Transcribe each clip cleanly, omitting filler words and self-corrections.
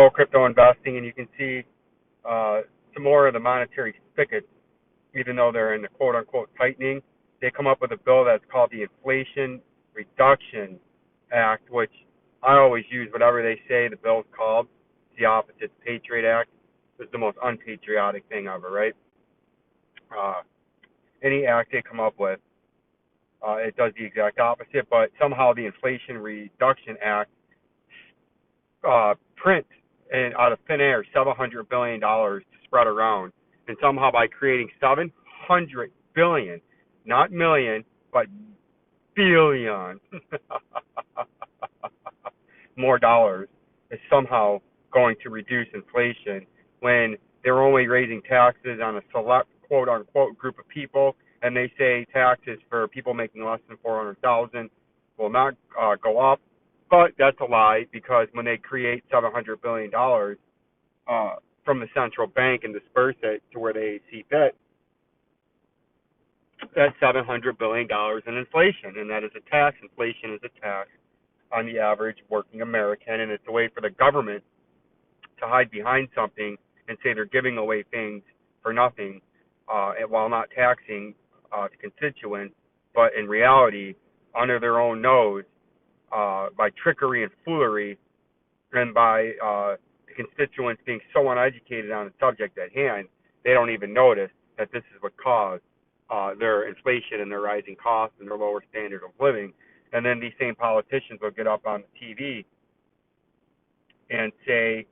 go crypto investing, and you can see some more of the monetary spigots, even though they're in the quote-unquote tightening. They come up with a bill that's called the Inflation Reduction Act, which I always use whatever they say the bill's called. It's the opposite. The Patriot Act. It's the most unpatriotic thing ever, right? Any act they come up with, it does the exact opposite, but somehow the Inflation Reduction Act prints out of thin air $700 billion to spread around. And somehow by creating 700 billion, not million, but billion more dollars is somehow going to reduce inflation when they're only raising taxes on a select quote unquote group of people, and they say taxes for people making less than 400,000 will not go up. But that's a lie, because when they create $700 billion from the central bank and disperse it to where they see fit, that's $700 billion in inflation, and that is a tax. Inflation is a tax on the average working American, and it's a way for the government to hide behind something and say they're giving away things for nothing, while not taxing the constituents, but in reality, under their own nose, by trickery and foolery, and by the constituents being so uneducated on the subject at hand, they don't even notice that this is what caused their inflation and their rising costs and their lower standard of living. And then these same politicians will get up on the TV and say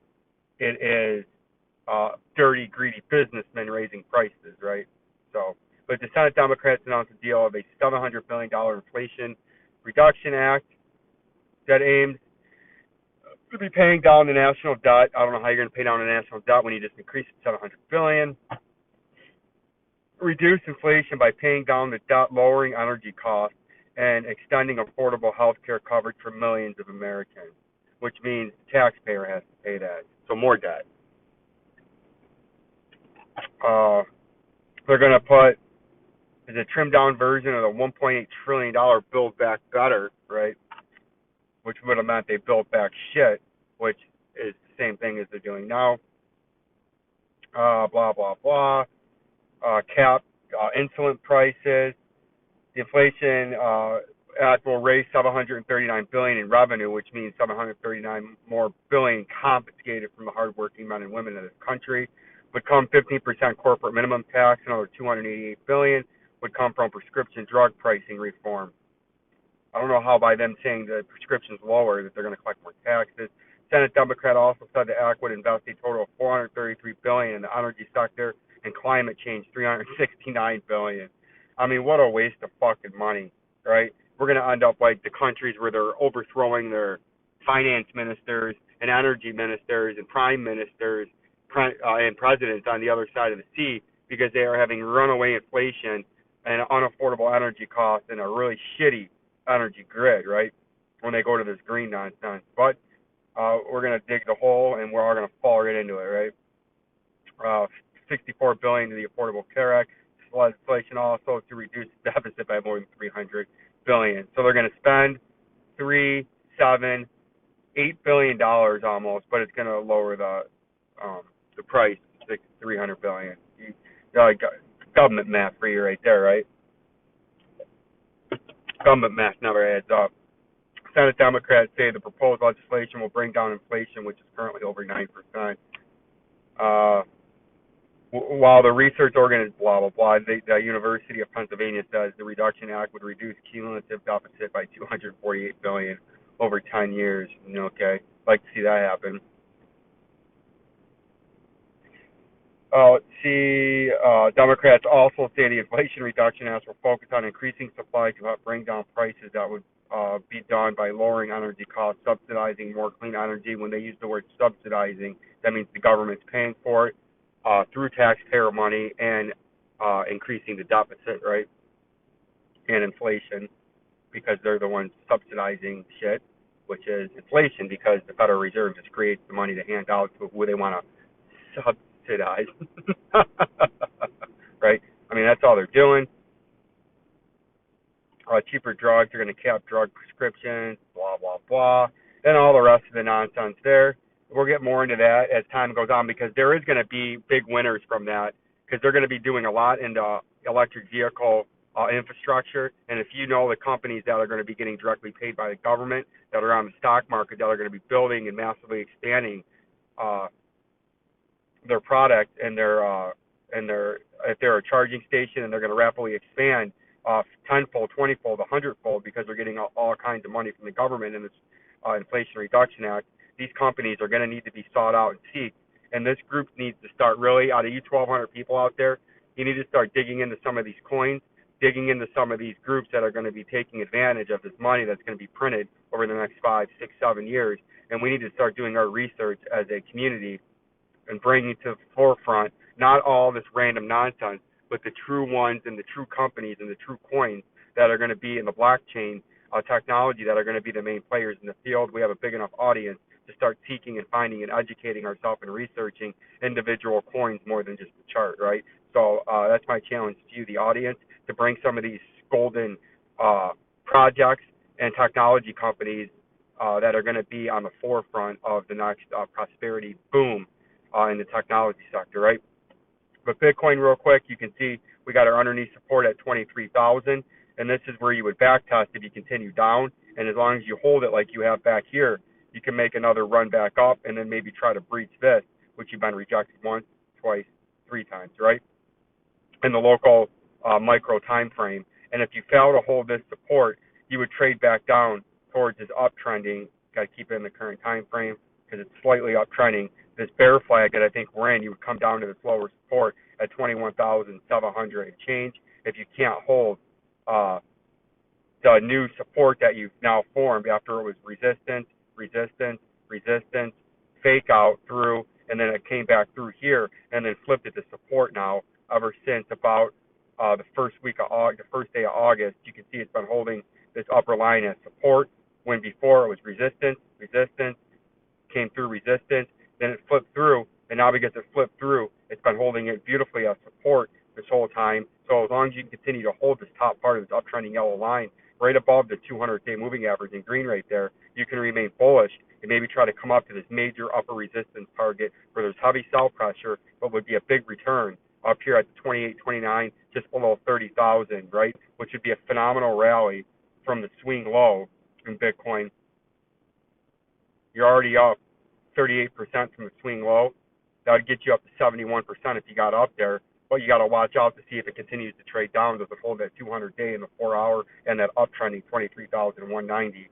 it is dirty, greedy businessmen raising prices, right? So, but the Senate Democrats announced a deal of a $700 billion Inflation Reduction Act that aims to be paying down the national debt. I don't know how you're going to pay down the national debt when you just increase it to $700 billion. Reduce inflation by paying down the debt, lowering energy costs, and extending affordable health care coverage for millions of Americans, which means the taxpayer has to pay that. So more debt. They're going to put is a trimmed down version of the $1.8 trillion Build Back Better, right? Which would have meant they built back shit, which is the same thing as they're doing now. Blah, blah, blah. Cap insulin prices. The Inflation Act will raise $739 billion in revenue, which means $739 more billion confiscated from the hardworking men and women of this country. Would come 15% corporate minimum tax, another $288 billion would come from prescription drug pricing reform. I don't know how by them saying the prescription's lower that they're going to collect more taxes. Senate Democrat also said the act would invest a total of $433 billion in the energy sector and climate change, $369 billion. I mean, what a waste of fucking money, right? We're going to end up like the countries where they're overthrowing their finance ministers and energy ministers and prime ministers and presidents on the other side of the sea because they are having runaway inflation and unaffordable energy costs and a really shitty energy grid, right? When they go to this green nonsense. But we're going to dig the hole and we're all going to fall right into it, right? $64 billion to the Affordable Care Act. Legislation also to reduce the deficit by more than $300 billion. So they're going to spend $8 billion almost, but it's going to lower the price to $300 billion. Government math for you right there, right? Government math never adds up. Senate Democrats say the proposed legislation will bring down inflation, which is currently over 9%. While the research organization, blah, blah, blah, the University of Pennsylvania says the Reduction Act would reduce cumulative deficit by $248 billion over 10 years. Okay, like to see that happen. Let's see. Democrats also say the Inflation Reduction Act will focus on increasing supply to help bring down prices. That would be done by lowering energy costs, subsidizing more clean energy. When they use the word subsidizing, that means the government's paying for it through taxpayer money and increasing the deficit, right? And inflation, because they're the ones subsidizing shit, which is inflation, because the Federal Reserve just creates the money to hand out to who they want to subsidize, right? I mean, that's all they're doing. Cheaper drugs, they're going to cap drug prescriptions, blah, blah, blah, and all the rest of the nonsense there. we'll get more into that as time goes on because there is going to be big winners from that because they're going to be doing a lot into electric vehicle infrastructure. And if you know the companies that are going to be getting directly paid by the government, that are on the stock market, that are going to be building and massively expanding uh, their product and their if they're a charging station and they're going to rapidly expand tenfold, 20-fold, 100-fold because they're getting all kinds of money from the government in this Inflation Reduction Act. These companies are going to need to be sought out and seeked, and this group needs to start really out of you 1,200 people out there. You need to start digging into some of these coins, digging into some of these groups that are going to be taking advantage of this money that's going to be printed over the next 5, 6, 7 years, and we need to start doing our research as a community and bringing to the forefront not all this random nonsense, but the true ones and the true companies and the true coins that are going to be in the blockchain technology that are going to be the main players in the field. We have a big enough audience to start seeking and finding and educating ourselves and researching individual coins more than just the chart, right? So that's my challenge to you, the audience, to bring some of these golden projects and technology companies that are going to be on the forefront of the next prosperity boom in the technology sector, right? But Bitcoin, real quick, you can see we got our underneath support at 23,000, and this is where you would back test if you continue down. And as long as you hold it like you have back here, you can make another run back up and then maybe try to breach this, which you've been rejected once, twice, 3 times, right? In the local micro time frame. And if you fail to hold this support, you would trade back down towards this uptrending. Got to keep it in the current time frame because it's slightly uptrending. This bear flag that I think we're in, you would come down to this lower support at 21,700 and change. If you can't hold the new support that you've now formed after it was resistance, resistance, resistance, fake out through, and then it came back through here and then flipped it to support now ever since about the first week of August, the first day of August. You can see it's been holding this upper line as support when before it was resistance, resistance, came through resistance, then it flipped through, and now because it flipped through, it's been holding it beautifully as support this whole time. So as long as you can continue to hold this top part of this uptrending yellow line right above the 200-day moving average in green right there, you can remain bullish and maybe try to come up to this major upper resistance target where there's heavy sell pressure, but would be a big return up here at the 28, 29, just below 30,000, right? Which would be a phenomenal rally from the swing low in Bitcoin. You're already up 38% from the swing low. That would get you up to 71% if you got up there. But you got to watch out to see if it continues to trade down. Does it hold that 200-day in the 4-hour and that uptrending 23,190